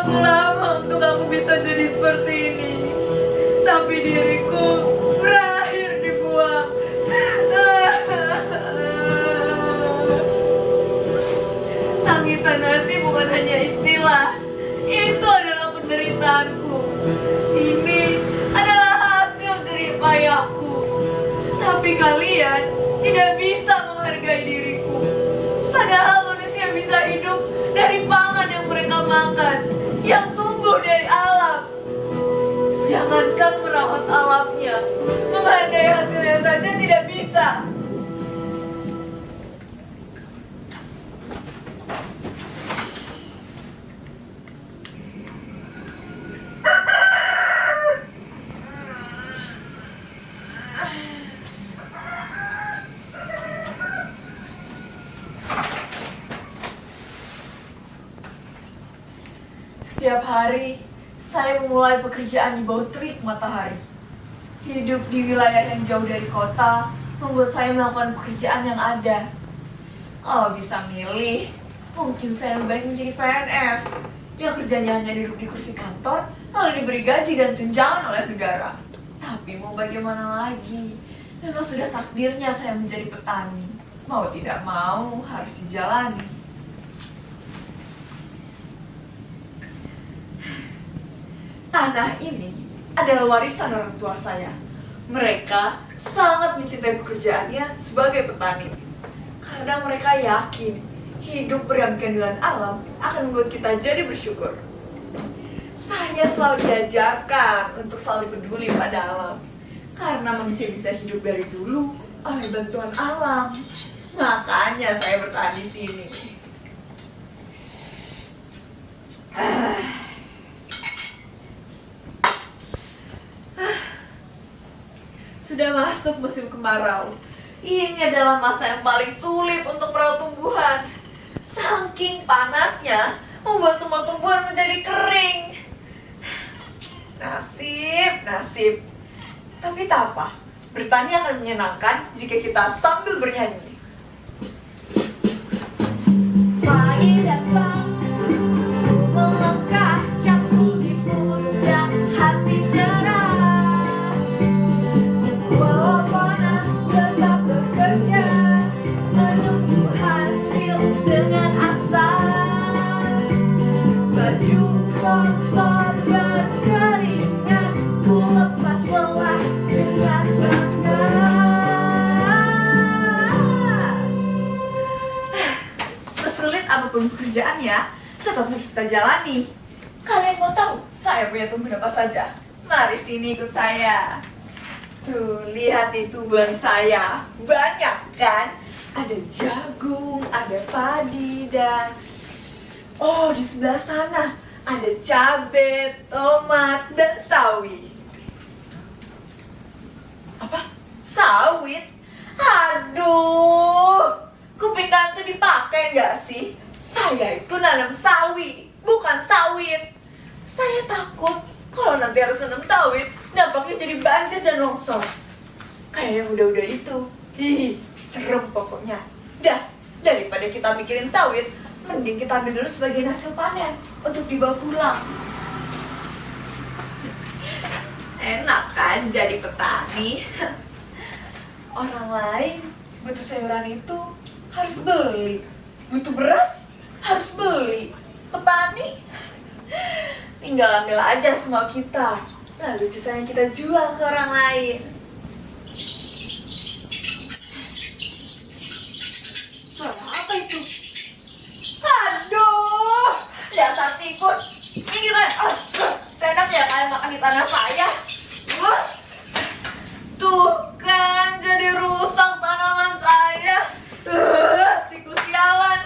terlalu lama untuk aku bisa jadi seperti ini. Tapi diriku berakhir dibuang. Tangisan nasi bukan hanya istilah. Itu adalah penderitaanku. Ini adalah hasil jerih payahku. Tapi kalian tidak bisa menghargai diriku. Padahal manusia bisa hidup dari pangan yang mereka makan, yang tumbuh dari alam. Jangankan merawat alamnya, menghargai hasilnya saja tidak bisa. Setiap hari, saya memulai pekerjaan di bawah terik matahari. Hidup di wilayah yang jauh dari kota membuat saya melakukan pekerjaan yang ada. Kalau bisa milih, mungkin saya lebih baik menjadi PNS yang kerjanya hanya duduk di kursi kantor, lalu diberi gaji dan tunjangan oleh negara. Tapi mau bagaimana lagi? Memang sudah takdirnya saya menjadi petani. Mau tidak mau harus dijalani. Tanah ini adalah warisan orang tua saya. Mereka sangat mencintai pekerjaannya sebagai petani. Karena mereka yakin hidup berdampingan dengan alam akan membuat kita jadi bersyukur. Saya selalu diajarkan untuk selalu peduli pada alam. Karena manusia bisa hidup dari dulu oleh bantuan alam. Makanya saya bertahan di sini. Sudah masuk musim kemarau. Ini adalah masa yang paling sulit untuk merawat tumbuhan. Saking panasnya, membuat semua tumbuhan menjadi kering. Nasib. Tapi tak apa, bertani akan menyenangkan jika kita sambil bernyanyi. Pagi datang, melangkah jangkul di pundak hati cerah. Walau panas tetap bekerja, menunggu hasil dengan asa. Baju kotor berkeringat, ku lepas lelah dengan bangga. Sesulit apapun pekerjaannya, tetap harus kita jalani. Kalian mau tahu saya punya tumbuhan apa saja? Mari sini ikut saya. Tuh, lihat nih tumbuhan saya. Banyak kan? Ada jagung, ada padi, dan oh, di sebelah sana ada cabai, tomat, dan sawi. Apa? Sawit? Aduh, kuping kalian tuh dipakai nggak sih? Saya itu nanam sawi, bukan sawit. Saya takut kalau nanti harus nanam sawit, dampaknya jadi banjir dan longsor. Kayak yang udah-udah itu. Ih, serem pokoknya. Dah, daripada kita mikirin sawit, mending kita ambil dulu sebagian hasil panen untuk dibawa pulang. Enak kan jadi petani? Orang lain butuh sayuran itu harus beli. Butuh beras harus beli. Petani tinggal ambil aja semua kita, lalu sisanya kita jual ke orang lain. Suara apa itu? Aduh, dasar tikus. Ini kan, enak ya kalian makan di tanah saya. Tuh kan, jadi rusak tanaman saya. Tikus sialan.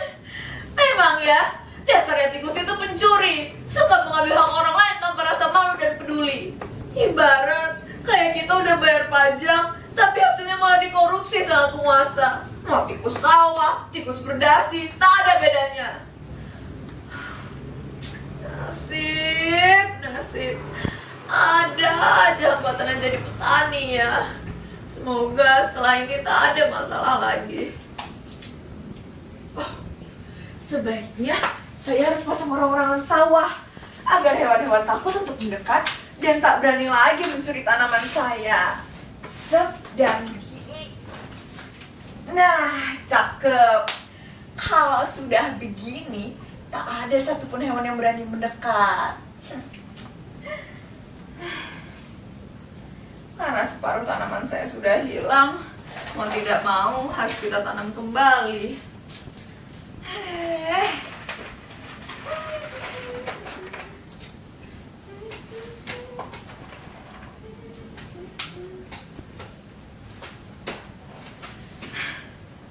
Memang ya, dasarnya tikus itu pencuri. Suka mengambil hak orang lain tanpa rasa malu dan peduli. Ibarat kayak kita udah bayar pajak, tapi hasilnya malah dikorupsi sama penguasa. Mau tikus sawah, tikus berdasi, tak ada bedanya. Nasib. Ada aja hambatan jadi petani ya. Semoga setelah ini tak ada masalah lagi. Oh, sebaiknya saya harus pasang orang-orangan sawah agar hewan-hewan takut untuk mendekat dan tak berani lagi mencuri tanaman saya. Zep dan gini. Nah, cakep. Kalau sudah begini, tak ada satupun hewan yang berani mendekat. Karena separuh tanaman saya sudah hilang, mau tidak mau harus kita tanam kembali.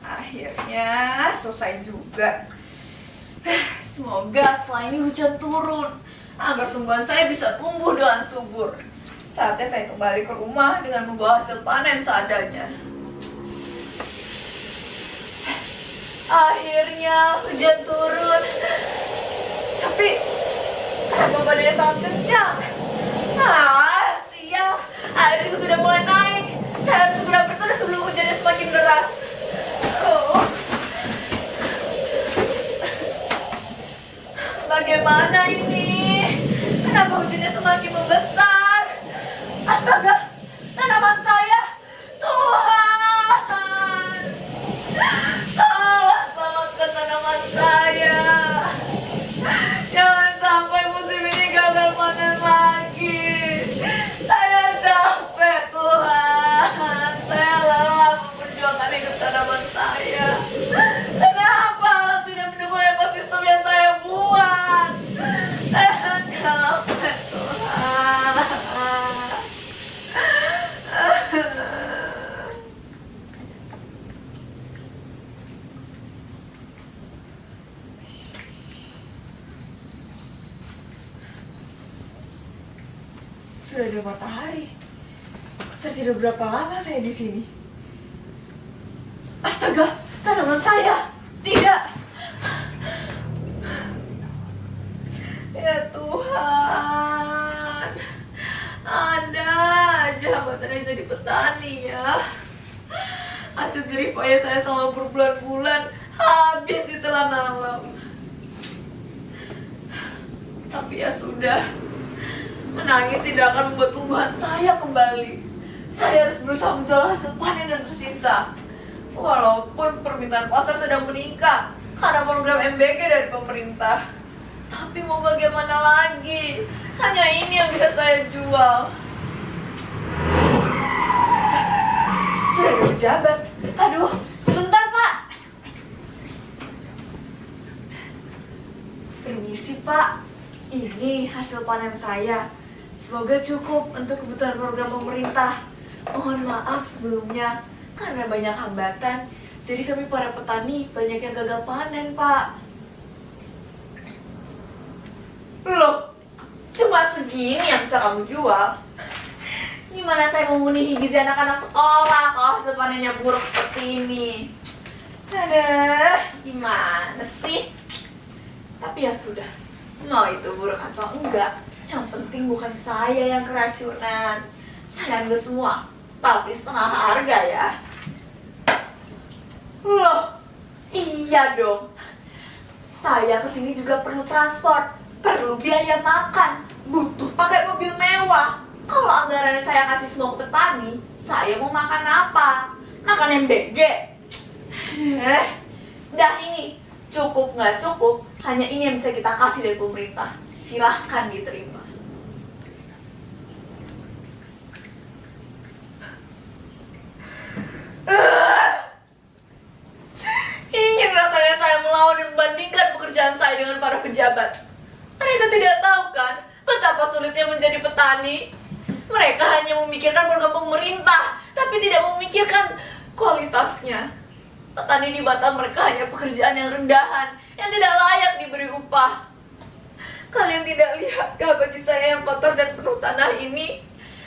Akhirnya selesai juga. Semoga setelah ini hujan turun agar tumbuhan saya bisa tumbuh dengan subur. Saatnya saya kembali ke rumah dengan membawa hasil panen seadanya. Akhirnya hujan turun. Tapi kenapa badainya sangat kencang? Sial, air itu sudah mulai naik. Saya harus segera berteduh sebelum hujannya semakin deras. Bagaimana ini? Kenapa hujannya semakin membesar? Astaga, tanaman saya! Tuhan! Tolong selamatkan tanaman saya! Jangan sampai musim ini gagal panen lagi. Saya capek, Tuhan. Saya lelah memperjuangkan hidup tanaman saya. Kenapa alam tidak mendukung ekosistem yang saya buat? Saya capek, Tuhan. Sudah ada matahari. Tertidur berapa lama saya di sini? Astaga, tanaman saya! Tidak! Ya Tuhan, ada aja hambatan yang jadi petani ya. Hasil jerih payah saya selama berbulan-bulan habis ditelan alam. Tapi ya sudah, menangis tidak akan membuat tumbuhan saya kembali. Saya harus berusaha menjual hasil panen yang tersisa. Walaupun permintaan pasar sedang meningkat karena program MBG dari pemerintah. Tapi mau bagaimana lagi? Hanya ini yang bisa saya jual. Sudah ada pejabat. Aduh, sebentar Pak. Permisi Pak, ini hasil panen saya. Semoga cukup untuk kebutuhan program pemerintah. Mohon maaf sebelumnya karena banyak hambatan. Jadi kami para petani banyak yang gagal panen Pak. Loh, cuma segini yang bisa kamu jual? Gimana saya memenuhi gizi anak-anak sekolah kalau hasil panennya buruk seperti ini? Aduh, gimana sih? Tapi ya sudah, mau itu buruk atau enggak, yang penting bukan saya yang keracunan. Saya ambil semua, tapi setengah harga ya. Loh, iya dong. Saya kesini juga perlu transport, perlu biaya makan, butuh pakai mobil mewah. Kalau anggarannya saya kasih semua ke petani, saya mau makan apa? Makan MBG? Dah ini, cukup nggak cukup, hanya ini yang bisa kita kasih dari pemerintah. Silahkan diterima. Ingin rasanya saya melawan dan membandingkan pekerjaan saya dengan para pejabat. Mereka tidak tahu kan betapa sulitnya menjadi petani. Mereka hanya memikirkan program pemerintah, tapi tidak memikirkan kualitasnya. Petani di Batam mereka hanya pekerjaan yang rendahan, yang tidak layak diberi upah. Kalian tidak lihatkah baju saya yang kotor dan penuh tanah ini?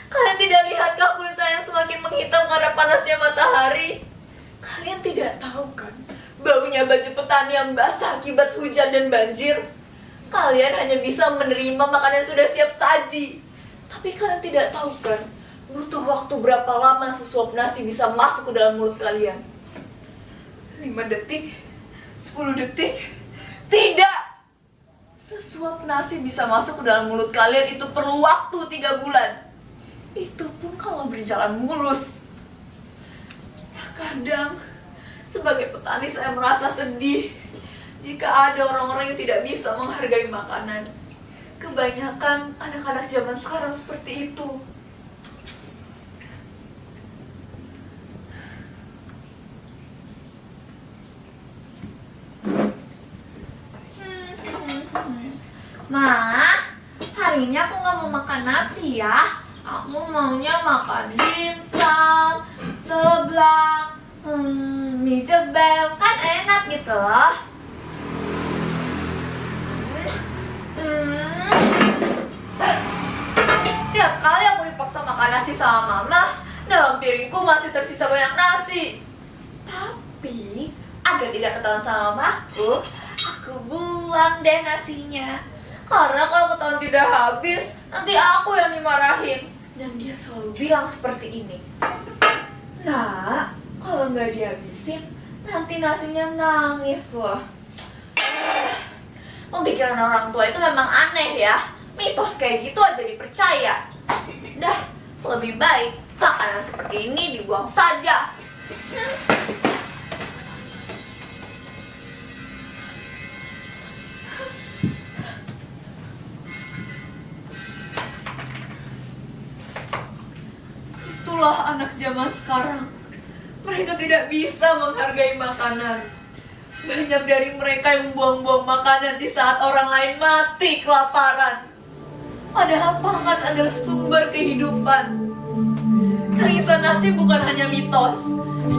Kalian tidak lihatkah kulit saya yang semakin menghitam karena panasnya matahari? Kalian tidak tahu kan baunya baju petani yang basah akibat hujan dan banjir? Kalian hanya bisa menerima makanan yang sudah siap saji. Tapi kalian tidak tahu kan butuh waktu berapa lama sesuap nasi bisa masuk ke dalam mulut kalian? 5 detik? 10 detik? Tidak! Sesuap Suap nasi bisa masuk ke dalam mulut kalian itu perlu waktu 3 bulan. Itu pun kalau berjalan mulus. Terkadang sebagai petani saya merasa sedih jika ada orang-orang yang tidak bisa menghargai makanan. Kebanyakan anak-anak zaman sekarang seperti itu. Ma, hari ini aku gak mau makan nasi ya. Aku maunya makan dimsum, seblak, mie jebel. Kan enak gitu loh. Setiap kali aku dipaksa makan nasi sama mama, dalam piringku masih tersisa banyak nasi. Tapi, agar tidak ketahuan sama mamaku, aku buang deh nasinya. Karena kalau ketahuan tidak habis, nanti aku yang dimarahin. Dan dia selalu bilang seperti ini. Nah, kalau nggak dihabisin, nanti nasinya nangis loh. Pemikiran orang tua itu memang aneh ya. Mitos kayak gitu aja dipercaya. Dah, lebih baik makanan seperti ini dibuang saja. Itulah anak zaman sekarang. Mereka tidak bisa menghargai makanan. Banyak dari mereka yang buang-buang makanan di saat orang lain mati kelaparan. Padahal pangan adalah sumber kehidupan. Tangisan nasi bukan hanya mitos.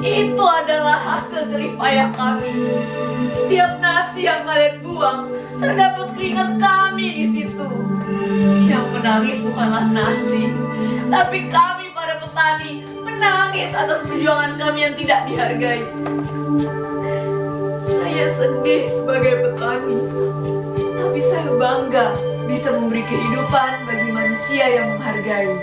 Itu adalah hasil jerih payah kami. Setiap nasi yang kalian buang, terdapat keringat kami di situ. Yang menangis bukanlah nasi, tapi kami para petani menangis atas perjuangan kami yang tidak dihargai. Saya sedih sebagai petani, tapi saya bangga bisa memberi kehidupan bagi manusia yang menghargai.